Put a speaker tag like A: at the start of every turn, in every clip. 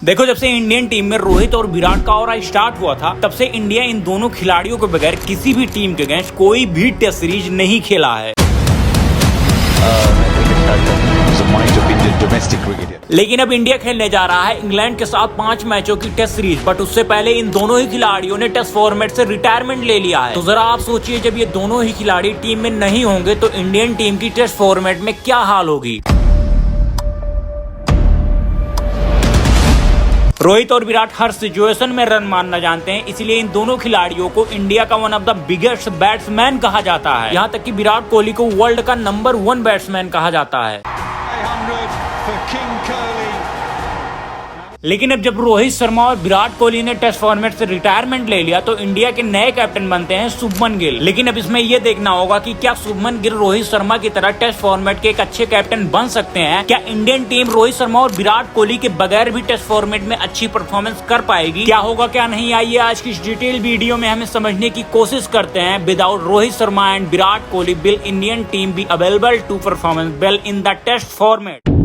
A: देखो, जब से इंडियन टीम में रोहित और विराट का ऑरा स्टार्ट हुआ था, तब से इंडिया इन दोनों खिलाड़ियों के बगैर किसी भी टीम के अगेंस्ट कोई भी टेस्ट सीरीज नहीं खेला है। लेकिन अब इंडिया खेलने जा रहा है इंग्लैंड के साथ 5 मैचों की टेस्ट सीरीज, बट उससे पहले इन दोनों ही खिलाड़ियों ने टेस्ट फॉर्मेट से रिटायरमेंट ले लिया है। तो जरा आप सोचिए, जब ये दोनों ही खिलाड़ी टीम में नहीं होंगे तो इंडियन टीम की टेस्ट फॉर्मेट में क्या हाल होगी। रोहित और विराट हर सिचुएशन में रन मारना जानते हैं, इसलिए इन दोनों खिलाड़ियों को इंडिया का one of the biggest batsman कहा जाता है। यहाँ तक कि विराट कोहली को वर्ल्ड का नंबर 1 बैट्समैन कहा जाता है। लेकिन अब जब रोहित शर्मा और विराट कोहली ने टेस्ट फॉर्मेट से रिटायरमेंट ले लिया तो इंडिया के नए कैप्टन बनते हैं शुभमन गिल। लेकिन अब इसमें यह देखना होगा कि क्या शुभमन गिल रोहित शर्मा की तरह टेस्ट फॉर्मेट के एक अच्छे कैप्टन बन सकते हैं। क्या इंडियन टीम रोहित शर्मा और विराट कोहली के बगैर भी टेस्ट फॉर्मेट में अच्छी परफॉर्मेंस कर पाएगी। क्या होगा क्या नहीं, आइए आज की इस डिटेल वीडियो में हमें समझने की कोशिश करते हैं। Without Rohit Sharma and Virat Kohli, will Indian team be available to performance well in the test format.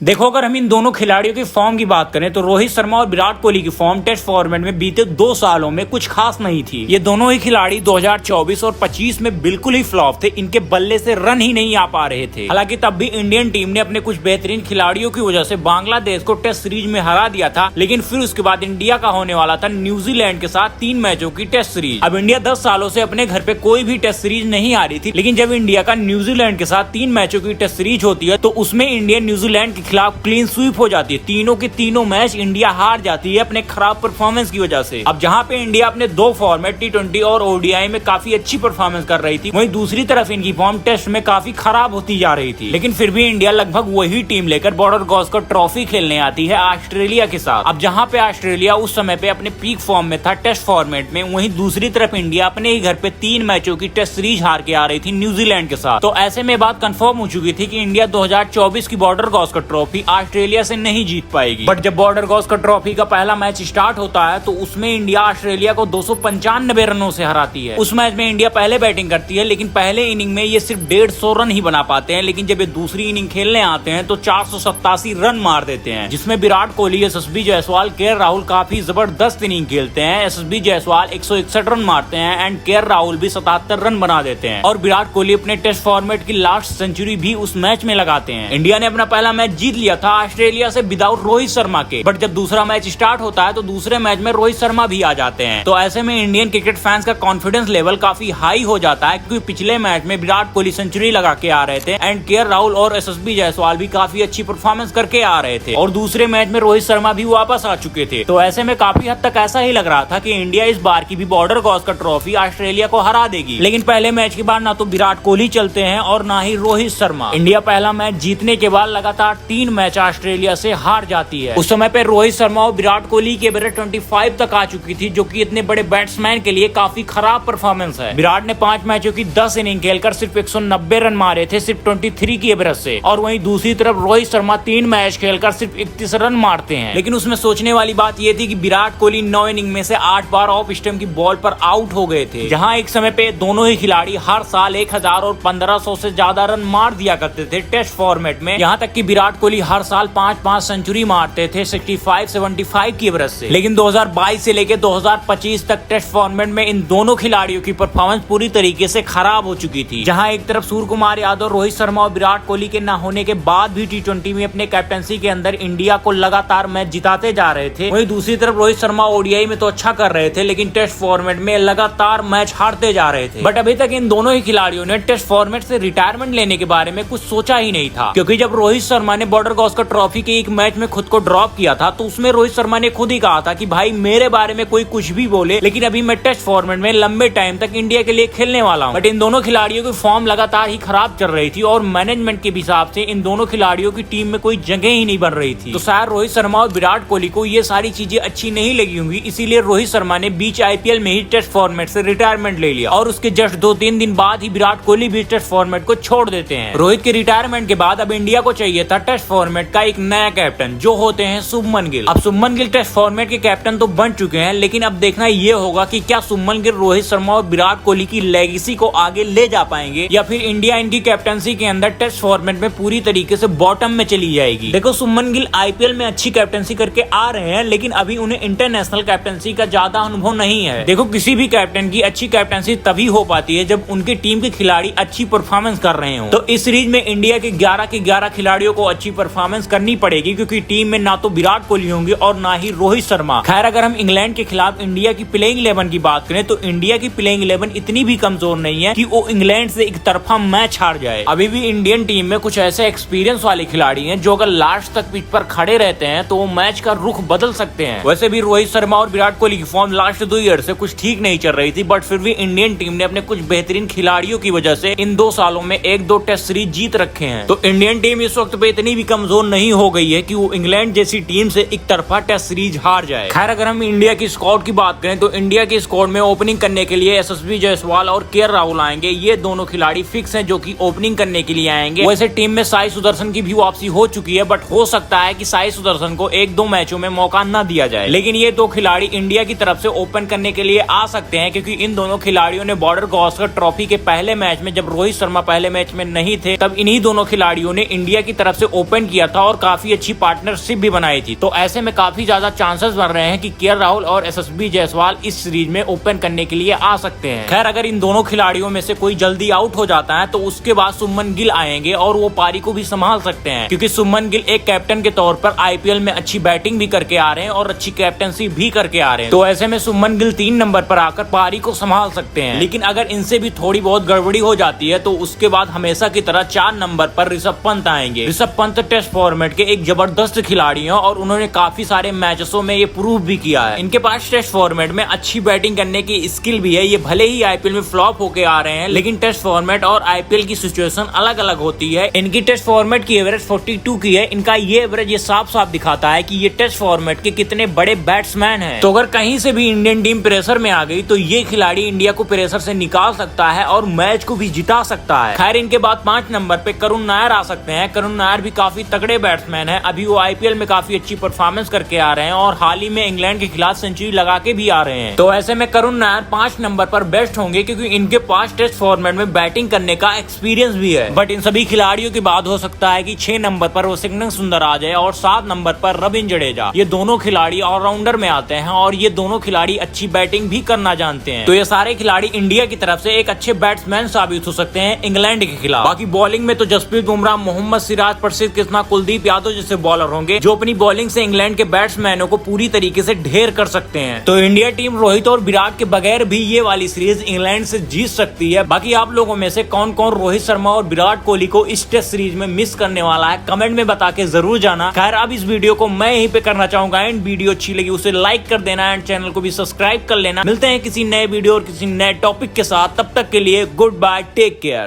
A: देखो, अगर हम इन दोनों खिलाड़ियों की फॉर्म की बात करें तो रोहित शर्मा और विराट कोहली की फॉर्म टेस्ट फॉर्मेट में बीते 2 सालों में कुछ खास नहीं थी। ये दोनों ही खिलाड़ी 2024 और 25 में बिल्कुल ही फ्लॉप थे। इनके बल्ले से रन ही नहीं आ पा रहे थे। हालांकि तब भी इंडियन टीम ने अपने कुछ बेहतरीन खिलाड़ियों की वजह से बांग्लादेश को टेस्ट सीरीज में हरा दिया था। लेकिन फिर उसके बाद इंडिया का होने वाला था न्यूजीलैंड के साथ 3 मैचों की टेस्ट सीरीज। अब इंडिया 10 सालों से अपने घर पे कोई भी टेस्ट सीरीज नहीं हारी थी, लेकिन जब इंडिया का न्यूजीलैंड के साथ 3 मैचों की टेस्ट सीरीज होती है तो उसमें इंडिया न्यूजीलैंड के खिलाफ क्लीन स्वीप हो जाती है। तीनों के तीनों मैच इंडिया हार जाती है अपने खराब परफॉर्मेंस की वजह से। अब जहां पे इंडिया अपने 2 फॉर्मेट T20 और ODI में काफी अच्छी परफॉर्मेंस कर रही थी, वहीं दूसरी तरफ इनकी फॉर्म टेस्ट में काफी खराब होती जा रही थी। लेकिन फिर भी इंडिया लगभग वही टीम लेकर बॉर्डर गावस्कर ट्रॉफी खेलने आती है ऑस्ट्रेलिया के साथ। अब जहां पे ऑस्ट्रेलिया उस समय पे अपने पीक फॉर्म में था टेस्ट फॉर्मेट में, वहीं दूसरी तरफ इंडिया अपने ही घर पे 3 मैचों की टेस्ट सीरीज हार के आ रही थी न्यूजीलैंड के साथ। तो ऐसे में बात कंफर्म हो चुकी थी कि इंडिया 2024 की बॉर्डर गावस्कर ट्रॉफी ऑस्ट्रेलिया से नहीं जीत पाएगी। बट जब बॉर्डर गावस्कर ट्रॉफी का पहला मैच स्टार्ट होता है तो उसमें इंडिया ऑस्ट्रेलिया को 295 रनों से हराती है। उस मैच में इंडिया पहले बैटिंग करती है, लेकिन पहले इनिंग में ये सिर्फ 150 रन ही बना पाते हैं। लेकिन जब ये दूसरी इनिंग खेलने आते हैं तो 487 रन मार देते हैं, जिसमें विराट कोहली, SSB जायसवाल, KL राहुल काफी जबरदस्त इनिंग खेलते हैं। SSB जायसवाल 161 रन मारते हैं एंड KL राहुल भी 77 रन बना देते हैं। और विराट कोहली अपने टेस्ट फॉर्मेट की लास्ट सेंचुरी भी उस मैच में लगाते हैं। इंडिया ने अपना पहला मैच जीत लिया था ऑस्ट्रेलिया से विदाउट रोहित शर्मा के। बट जब दूसरा मैच स्टार्ट होता है तो दूसरे मैच में रोहित शर्मा भी आ जाते हैं। तो ऐसे में इंडियन क्रिकेट फैंस का कॉन्फिडेंस लेवल काफी हाई हो जाता है, क्योंकि पिछले मैच में विराट कोहली सेंचुरी लगा के आ रहे थे एंड KL राहुल और SSB जायसवाल भी काफी अच्छी परफॉर्मेंस करके आ रहे थे। और दूसरे मैच में रोहित शर्मा भी वापस आ चुके थे। तो ऐसे में काफी हद तक ऐसा ही लग रहा था कि इंडिया इस बार की भी बॉर्डर गावस्कर ट्रॉफी ऑस्ट्रेलिया को हरा देगी। लेकिन पहले मैच के बाद ना तो विराट कोहली चलते हैं और ना ही रोहित शर्मा। इंडिया पहला मैच जीतने के बाद लगातार 3 मैच ऑस्ट्रेलिया से हार जाती है। उस समय पे रोहित शर्मा और विराट कोहली की एवरेज 25 तक आ चुकी थी, जो कि इतने बड़े बैट्समैन के लिए काफी खराब परफॉर्मेंस है। विराट ने 5 मैचों की 10 इनिंग खेलकर सिर्फ 190 रन मारे थे, सिर्फ 23 की एवरेज से। और वहीं दूसरी तरफ रोहित शर्मा 3 मैच खेलकर सिर्फ 31 रन मारते हैं। लेकिन उसमें सोचने वाली बात यह थी कि विराट कोहली 9 इनिंग में से 8 बार ऑफ स्टंप की बॉल पर आउट हो गए थे, जहां एक समय पे दोनों ही खिलाड़ी हर साल 1000 और 1500 से ज्यादा रन मार दिया करते थे टेस्ट फॉर्मेट में। यहाँ तक कि विराट कोहली हर साल 5-5 सेंचुरी मारते थे 65-75 की एवरेज से। लेकिन 2022 से लेकर 2025 तक टेस्ट फॉर्मेट में इन दोनों खिलाड़ियों की परफॉर्मेंस पूरी तरीके से खराब हो चुकी थी। जहां एक तरफ सूर्य कुमार यादव, रोहित शर्मा और विराट कोहली के न होने के बाद भी T20 में अपने कैप्टनसी के अंदर इंडिया को लगातार मैच जिताते जा रहे थे, वहीं दूसरी तरफ रोहित शर्मा ODI में तो अच्छा कर रहे थे, लेकिन टेस्ट फॉर्मेट में लगातार मैच हारते जा रहे थे। बट अभी तक इन दोनों ही खिलाड़ियों ने टेस्ट फॉर्मेट से रिटायरमेंट लेने के बारे में कुछ सोचा ही नहीं था, क्योंकि जब रोहित शर्मा ने बॉर्डर गावस्कर ट्रॉफी के एक मैच में खुद को ड्रॉप किया था तो उसमें रोहित शर्मा ने खुद ही कहा था कि भाई मेरे बारे में कोई कुछ भी बोले, लेकिन अभी मैं टेस्ट फॉर्मेट में लंबे टाइम तक इंडिया के लिए खेलने वाला हूं। बट इन दोनों खिलाड़ियों की फॉर्म लगातार ही खराब चल रही थी और मैनेजमेंट के हिसाब से इन दोनों खिलाड़ियों की टीम में कोई जगह ही नहीं बन रही थी। तो शायद रोहित शर्मा और विराट कोहली को ये सारी चीजें अच्छी नहीं लगी होंगी, इसीलिए रोहित शर्मा ने बीच IPL में ही टेस्ट फॉर्मेट से रिटायरमेंट ले लिया और उसके जस्ट 2-3 दिन बाद ही विराट कोहली भी टेस्ट फॉर्मेट को छोड़ देते हैं। रोहित के रिटायरमेंट के बाद अब इंडिया को चाहिए था टेस्ट फॉर्मेट का एक नया कैप्टन जो होते हैं शुभमन गिल। अब शुभमन गिल टेस्ट फॉर्मेट के कैप्टन तो बन चुके हैं, लेकिन अब देखना ये होगा कि क्या शुभमन गिल रोहित शर्मा और विराट कोहली की लेगेसी को आगे ले जा पाएंगे या फिर इंडिया इनकी कैप्टनसी के अंदर टेस्ट फॉर्मेट में पूरी तरीके से बॉटम में चली जाएगी। देखो शुभमन गिल आईपीएल में अच्छी कैप्टनसी करके आ रहे हैं, लेकिन अभी उन्हें इंटरनेशनल कैप्टनसी का ज्यादा अनुभव नहीं है। देखो किसी भी कैप्टन की अच्छी कैप्टनसी तभी हो पाती है जब उनके टीम के खिलाड़ी अच्छी परफॉर्मेंस कर रहे हो। तो इस सीरीज में इंडिया के 11 के 11 खिलाड़ियों को अच्छी परफॉर्मेंस करनी पड़ेगी, क्योंकि टीम में ना तो विराट कोहली होंगे और ना ही रोहित शर्मा। खैर अगर हम इंग्लैंड के खिलाफ इंडिया की प्लेइंग 11 की बात करें तो इंडिया की प्लेइंग 11 इतनी भी कमजोर नहीं है कि वो इंग्लैंड से एक तरफा मैच हार जाए। अभी भी इंडियन टीम में कुछ ऐसे एक्सपीरियंस वाले खिलाड़ी हैं जो अगर लास्ट तक पिच पर खड़े रहते हैं तो वो मैच का रुख बदल सकते हैं। वैसे भी रोहित शर्मा और विराट कोहली की फॉर्म लास्ट 2 ईयर से कुछ ठीक नहीं चल रही थी, बट फिर भी इंडियन टीम ने अपने कुछ बेहतरीन खिलाड़ियों की वजह से इन 2 सालों में 1-2 टेस्ट सीरीज जीत रखे हैं। तो इंडियन टीम इस वक्त पे इतनी भी कमजोर नहीं हो गई है कि वो इंग्लैंड जैसी टीम से एक तरफा टेस्ट सीरीज हार जाए। खैर अगर हम इंडिया की स्क्वाड की बात करें तो इंडिया की स्क्वाड में ओपनिंग करने के लिए एसएसबी जायसवाल और केएल राहुल आएंगे। ये दोनों खिलाड़ी फिक्स हैं जो कि ओपनिंग करने के लिए आएंगे। वैसे टीम में साई सुदर्शन की भी वापसी हो चुकी है, बट हो सकता है कि साई सुदर्शन को 1-2 मैचों में मौका न दिया जाए, लेकिन ये 2 खिलाड़ी इंडिया की तरफ से ओपन करने के लिए आ सकते हैं, क्योंकि इन दोनों खिलाड़ियों ने बॉर्डर गावस्कर ट्रॉफी के पहले मैच में जब रोहित शर्मा पहले मैच में नहीं थे तब इन्हीं दोनों खिलाड़ियों ने इंडिया की तरफ से ओपन किया था और काफी अच्छी पार्टनरशिप भी बनाई थी। तो ऐसे में काफी ज्यादा चांसेस बन रहे हैं कि केएल राहुल और एसएसबी जायसवाल इस सीरीज में ओपन करने के लिए आ सकते हैं। खैर अगर इन दोनों खिलाड़ियों में से कोई जल्दी आउट हो जाता है तो उसके बाद शुभमन गिल आएंगे और वो पारी को भी संभाल सकते हैं, क्योंकि शुभमन गिल एक कैप्टन के तौर पर आईपीएल में अच्छी बैटिंग भी करके आ रहे हैं और अच्छी कैप्टनसी भी करके आ रहे हैं। तो ऐसे में शुभमन गिल 3 नंबर पर आकर पारी को संभाल सकते हैं। लेकिन अगर इनसे भी थोड़ी बहुत गड़बड़ी हो जाती है तो उसके बाद हमेशा की तरह 4 नंबर पर ऋषभ पंत आएंगे। ऋषभ पंत टेस्ट फॉर्मेट के एक जबरदस्त खिलाड़ी हैं और उन्होंने काफी सारे मैचों में ये प्रूव भी किया है। इनके पास टेस्ट फॉर्मेट में अच्छी बैटिंग करने की स्किल भी है। ये भले ही आईपीएल में फ्लॉप होके आ रहे हैं, लेकिन टेस्ट फॉर्मेट और आईपीएल की सिचुएशन अलग अलग होती है। इनकी टेस्ट फॉर्मेट की एवरेज 42 की है। इनका ये एवरेज ये साफ साफ दिखाता है कि ये टेस्ट फॉर्मेट के कितने बड़े बैट्समैन हैं। तो अगर कहीं से भी इंडियन टीम प्रेशर में आ गई तो ये खिलाड़ी इंडिया को प्रेशर से निकाल सकता है और मैच को भी जिता सकता है। खैर इनके बाद 5 नंबर पे करुण नायर आ सकते हैं। करुण नायर भी काफी तगड़े बैट्समैन है। अभी वो आईपीएल में काफी अच्छी परफॉर्मेंस करके आ रहे हैं और हाल ही में इंग्लैंड के खिलाफ सेंचुरी लगा के भी आ रहे हैं। तो ऐसे में करुण नायर 5 नंबर पर बेस्ट होंगे, क्योंकि इनके पास टेस्ट फॉर्मेट में बैटिंग करने का एक्सपीरियंस भी है। बट इन सभी खिलाड़ियों के बाद हो सकता है कि 6 नंबर पर वशिंगटन सुंदर आ जाए और 7 नंबर पर रविंद्र जडेजा। ये दोनों खिलाड़ी ऑलराउंडर में आते हैं और ये दोनों खिलाड़ी अच्छी बैटिंग भी करना जानते हैं। तो ये सारे खिलाड़ी इंडिया की तरफ से एक अच्छे बैट्समैन साबित हो सकते हैं इंग्लैंड के खिलाफ। बाकी बॉलिंग में तो जसप्रीत बुमराह, मोहम्मद सिराज, प्रसिद्ध कृष्णा, कुलदीप यादव जैसे बॉलर होंगे जो अपनी बॉलिंग से इंग्लैंड के बैट्समैनों को पूरी तरीके से ढेर कर सकते हैं। तो इंडिया टीम रोहित और विराट के बगैर भी ये वाली सीरीज इंग्लैंड से जीत सकती है। बाकी आप लोगों में से कौन कौन रोहित शर्मा और विराट कोहली को इस टेस्ट सीरीज में मिस करने वाला है, कमेंट में बता के जरूर जाना। खैर अब इस वीडियो को मैं यहीं पे करना चाहूंगा एंड वीडियो अच्छी लगी उसे लाइक कर देना एंड चैनल को भी सब्सक्राइब कर लेना। मिलते हैं किसी नए वीडियो और किसी नए टॉपिक के साथ, तब तक के लिए गुड बाय, टेक केयर।